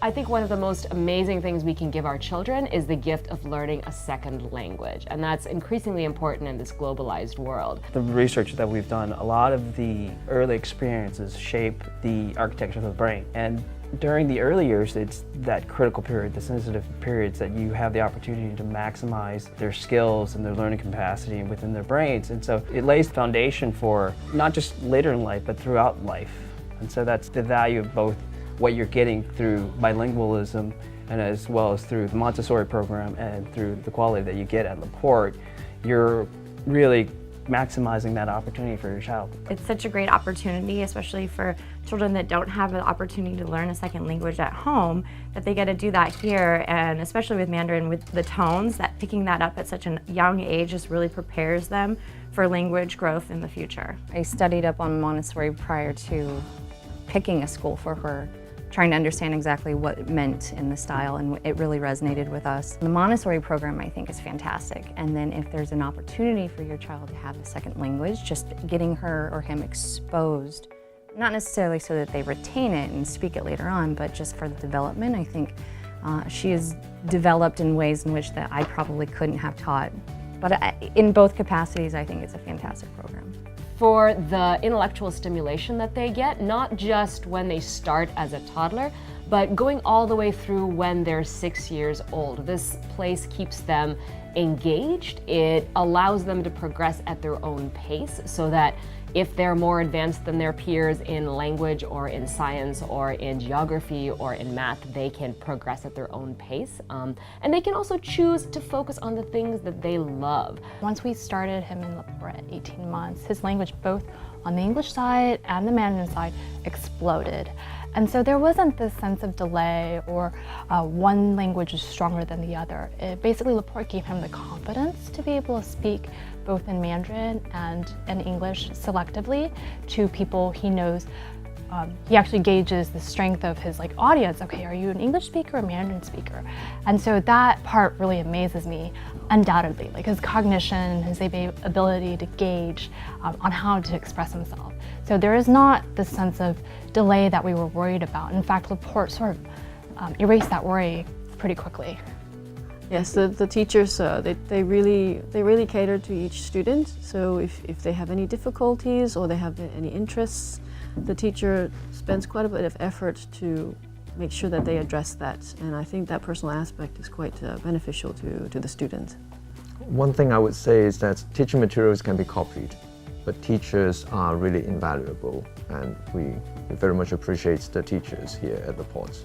I think one of the most amazing things we can give our children is the gift of learning a second language, and that's increasingly important in this globalized world. The research that we've done, a lot of the early experiences shape the architecture of the brain. And during the early years, it's that critical period, the sensitive periods that you have the opportunity to maximize their skills and their learning capacity within their brains. And so it lays the foundation for not just later in life, but throughout life. And so that's the value of both what you're getting through bilingualism and as well as through the Montessori program and through the quality that you get at LePort. You're really maximizing that opportunity for your child. It's such a great opportunity, especially for children that don't have the opportunity to learn a second language at home, that they get to do that here, and especially with Mandarin, with the tones, that picking that up at such a young age just really prepares them for language growth in the future. I studied up on Montessori prior to picking a school for her, trying to understand exactly what it meant in the style, and it really resonated with us. The Montessori program, I think, is fantastic. And then if there's an opportunity for your child to have a second language, just getting her or him exposed, not necessarily so that they retain it and speak it later on, but just for the development, I think she is developed in ways in which that I probably couldn't have taught. But in both capacities, I think it's a fantastic program. For the intellectual stimulation that they get, not just when they start as a toddler, but going all the way through when they're 6 years old. This place keeps them engaged. It allows them to progress at their own pace so that if they're more advanced than their peers in language or in science or in geography or in math, they can progress at their own pace. And they can also choose to focus on the things that they love. Once we started him in LePort at 18 months, his language, both on the English side and the Mandarin side, exploded. And so there wasn't this sense of delay or one language is stronger than the other. Basically, LePort gave him the confidence to be able to speak both in Mandarin and in English selectively to people he knows. He actually gauges the strength of his audience. Okay, are you an English speaker or a Mandarin speaker? And so that part really amazes me, undoubtedly, his cognition, his ability to gauge on how to express himself. So there is not this sense of delay that we were worried about. In fact, LePort sort of erased that worry pretty quickly. Yes, the teachers, they really cater to each student. So if they have any difficulties or they have any interests, the teacher spends quite a bit of effort to make sure that they address that. And I think that personal aspect is quite beneficial to the student. One thing I would say is that teaching materials can be copied, but teachers are really invaluable, and we very much appreciate the teachers here at LePort.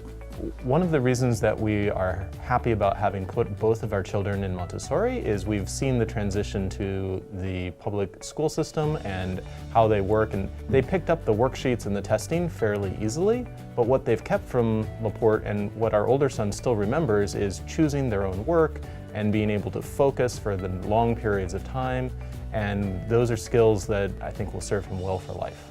One of the reasons that we are happy about having put both of our children in Montessori is we've seen the transition to the public school system and how they work, and they picked up the worksheets and the testing fairly easily, but what they've kept from LePort and what our older son still remembers is choosing their own work and being able to focus for the long periods of time, and those are skills that I think will serve him well for life.